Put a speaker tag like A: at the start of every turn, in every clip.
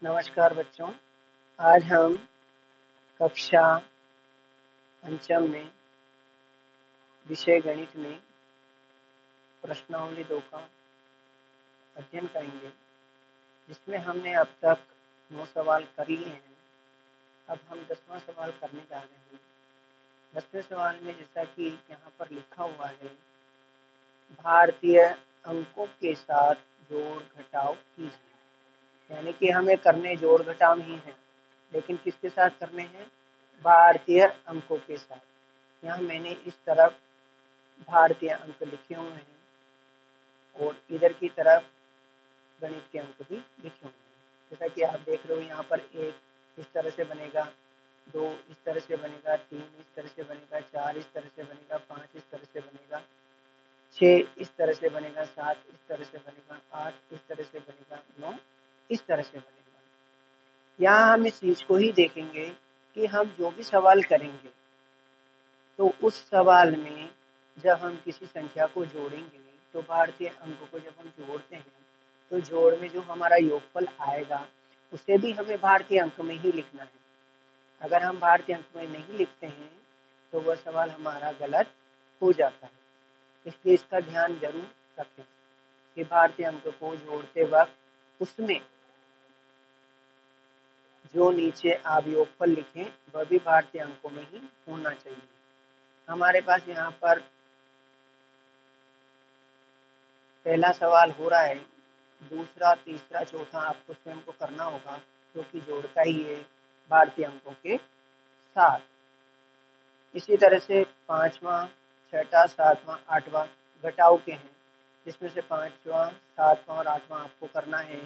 A: नमस्कार बच्चों। आज हम कक्षा पंचम में विषय गणित में प्रश्नावली 2 का अध्ययन करेंगे, जिसमें हमने अब तक 9 सवाल कर लिए हैं। अब हम 10वां सवाल करने जा रहे हैं। 10वें सवाल में जैसा कि यहाँ पर लिखा हुआ है, भारतीय अंकों के साथ जोड़ घटाव कीजिए। यानी कि हमें करने जोड़ घटाव ही है, लेकिन किसके साथ करने हैं? भारतीय अंकों के साथ। यहाँ मैंने इस तरफ भारतीय अंक लिखे हुए हैं और इधर की तरफ गणित के अंक भी लिखे हुए हैं। जैसा कि आप देख रहे हो, यहाँ पर 1 इस तरह से बनेगा, 2 इस तरह से बनेगा, 3 इस तरह से बनेगा, 4 इस तरह से बनेगा, 5 इस तरह से बनेगा, 6 इस तरह से बनेगा, 7 इस तरह से बनेगा, 8 इस तरह से बनेगा, 9 इस तरह से बनेगा। यहाँ हम इस चीज को ही देखेंगे कि हम जो भी सवाल करेंगे तो उस सवाल में जब हम किसी संख्या को जोड़ेंगे तो भारतीय अंक को जब हम जोड़ते हैं तो जोड़ में जो हमारा योगफल आएगा उसे भी हमें भारतीय अंक में ही लिखना है। अगर हम भारतीय अंक में नहीं लिखते हैं तो वह सवाल हमारा गलत हो जाता है। इसलिए इसका ध्यान जरूर रखें कि भारतीय अंक को जोड़ते वक्त उसमें जो नीचे आप योगफल लिखें वह भी भारतीय अंकों में ही होना चाहिए। हमारे पास यहाँ पर पहला सवाल हो रहा है, दूसरा, तीसरा, चौथा आपको स्वयं को करना होगा, क्योंकि जोड़ता ही है भारतीय अंकों के साथ। इसी तरह से 5वां, 6वां, 7वां, 8वां घटाव के हैं, जिसमें से 5वां, 7वां और 8वां आपको करना है।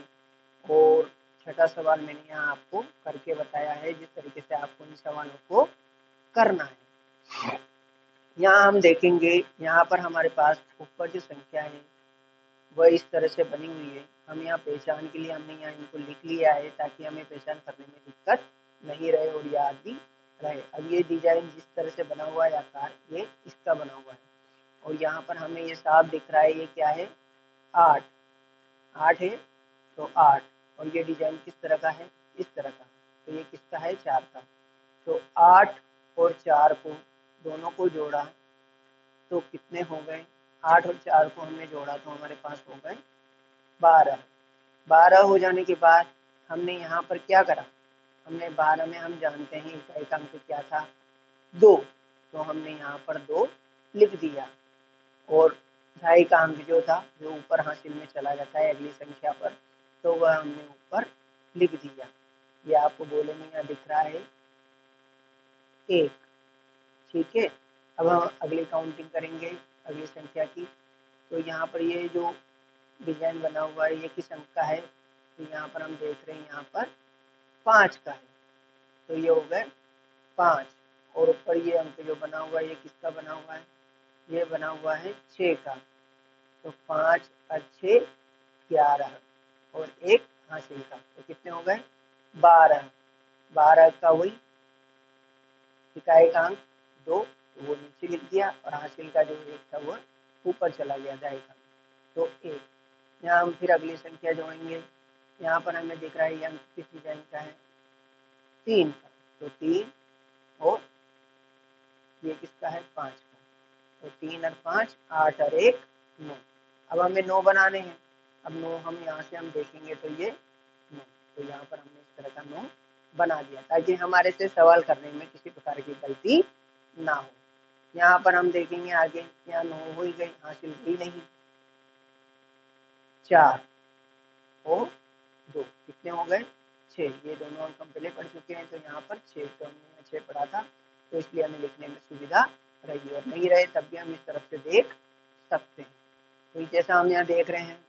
A: और 6ठा सवाल मैंने यहाँ आपको करके बताया है जिस तरीके से आपको इन सवालों को करना है। यहाँ हम देखेंगे, यहाँ पर हमारे पास ऊपर जो संख्या है वह इस तरह से बनी हुई है। हम यहाँ पहचान के लिए हमने यहाँ इनको लिख लिया है ताकि हमें पहचान करने में दिक्कत नहीं रहे और याद भी रहे। अब ये डिजाइन जिस तरह से बना हुआ है आकार, ये इसका बना हुआ है और यहाँ पर हमें ये साफ दिख रहा है, ये क्या है? 8 8 है तो 8। और ये डिजाइन किस तरह का है? इस तरह का। तो ये किसका है? 4 का। तो 8 और 4 को दोनों को जोड़ा तो कितने हो गए? 8 और 4 को हमने जोड़ा तो हमारे पास हो गए 12। 12 हो जाने के बाद हमने यहाँ पर क्या करा? हमने 12 में हम जानते हैं इकाई अंक क्या था? 2। तो हमने यहाँ पर 2 लिख दिया और ढाई का अंक जो था, जो ऊपर हासिल में चला जाता है अगली संख्या पर, तो वह हमने ऊपर लिख दिया। ये आपको बोले में यहाँ दिख रहा है 1। ठीक है। अब हम अगली काउंटिंग करेंगे अगली संख्या की। तो यहाँ पर ये जो डिजाइन बना हुआ है ये किस अंक का है? तो यहाँ पर हम देख रहे हैं यहाँ पर 5 का है, तो ये हो गए 5। और ऊपर ये अंक जो बना हुआ है ये किसका बना हुआ है? ये बना हुआ है 6 का। तो 5 और 6 11 और 1 हासिल का, तो कितने हो गए? 12। 12 का वही इकाई का अंक 2, तो वो नीचे लिख दिया और हासिल का जो 1 था वह ऊपर चला गया ढाई का, तो 1। यहाँ हम फिर अगली संख्या जोड़ेंगे। यहाँ पर हमें दिख रहा है ये अंक किस डिजाइन का है? 3 का। तो 3 और ये किसका है? 5 का। तो 3 और 5 8 और 1 9। अब हमें 9 बनाने हैं। अब 9 हम यहाँ से हम देखेंगे तो ये 9, तो यहाँ पर हमने इस तरह का 9 बना दिया ताकि हमारे से सवाल करने में किसी प्रकार की गलती ना हो। यहाँ पर हम देखेंगे आगे, यहाँ 9 हो ही गई, हासिल हुई नहीं। 4 और 2 कितने हो गए? 6। ये दोनों अंक हम पहले पढ़ चुके हैं, तो यहाँ पर 6, तो हमने 6 पढ़ा था, तो इसलिए हमें लिखने में सुविधा रही। और नहीं रहे तब भी हम इस तरफ से देख सकते हैं। तो जैसा हम यहाँ देख रहे हैं,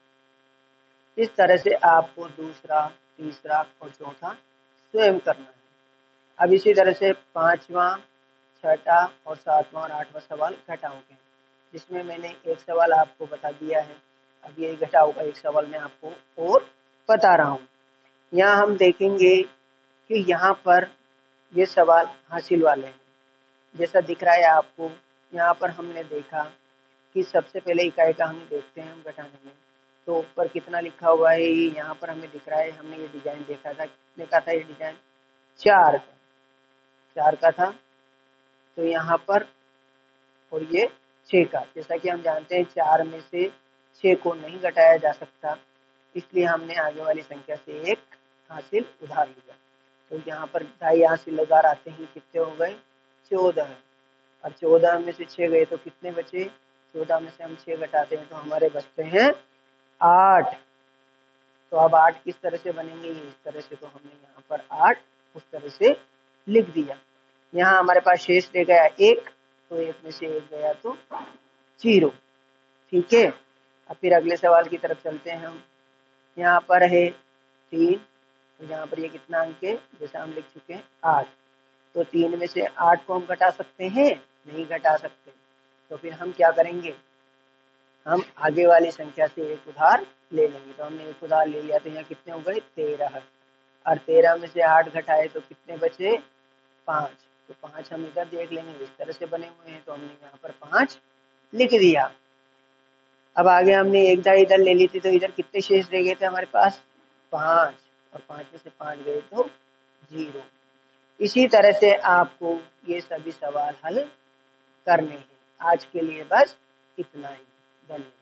A: इस तरह से आपको दूसरा, तीसरा और चौथा स्वयं करना है। अब इसी तरह से 5वां, 6ठा और 7वां और 8वां सवाल घटाओ के, जिसमें मैंने एक सवाल आपको बता दिया है। अब ये घटाओ का एक सवाल मैं आपको और बता रहा हूँ। यहाँ हम देखेंगे कि यहाँ पर ये सवाल हासिल वाले हैं, जैसा दिख रहा है आपको। यहाँ पर हमने देखा कि सबसे पहले इकाई का हम देखते हैं हम घटाने में, तो ऊपर कितना लिखा हुआ है ये यहाँ पर हमें दिख रहा है। हमने ये डिजाइन देखा था, कितने का था ये डिजाइन, 4 का था। तो यहाँ पर और ये 6 का, जैसा कि हम जानते हैं 4 में से 6 को नहीं घटाया जा सकता, इसलिए हमने आगे वाली संख्या से एक हासिल उधार लिया। तो यहाँ पर 2.5 हासिल उधार आते ही कितने हो गए, 14। और 14 में से 6 गए तो कितने बचे, 14 में से हम 6 घटाते हैं तो हमारे बचते हैं 8। तो अब 8 किस तरह से बनेंगे, इस तरह से। तो हमने यहाँ पर 8 उस तरह से लिख दिया। यहाँ हमारे पास शेष रह गया 1, तो 1 में से 1 गया तो 0। ठीक है, अब फिर अगले सवाल की तरफ चलते हैं हम। यहाँ पर है 3, तो यहाँ पर ये कितना अंक है, जैसा हम लिख चुके हैं 8। तो 3 में से 8 को हम घटा सकते हैं, नहीं घटा सकते। तो फिर हम क्या करेंगे, हम आगे वाली संख्या से एक उधार ले लेंगे। तो हमने एक उधार ले लिया, तो यहाँ कितने हो गए 13। और 13 में से 8 घटाए तो कितने बचे, 5। तो 5 हम इधर देख लेंगे, इस तरह से बने हुए हैं, तो हमने यहाँ पर 5 लिख दिया। अब आगे हमने एक दाई इधर ले ली थी, तो इधर कितने शेष रह गए थे हमारे पास, 5। और 5 में से 5 गए तो 0। इसी तरह से आपको ये सभी सवाल हल करने हैं। आज के लिए बस इतना ही, धन्यवाद।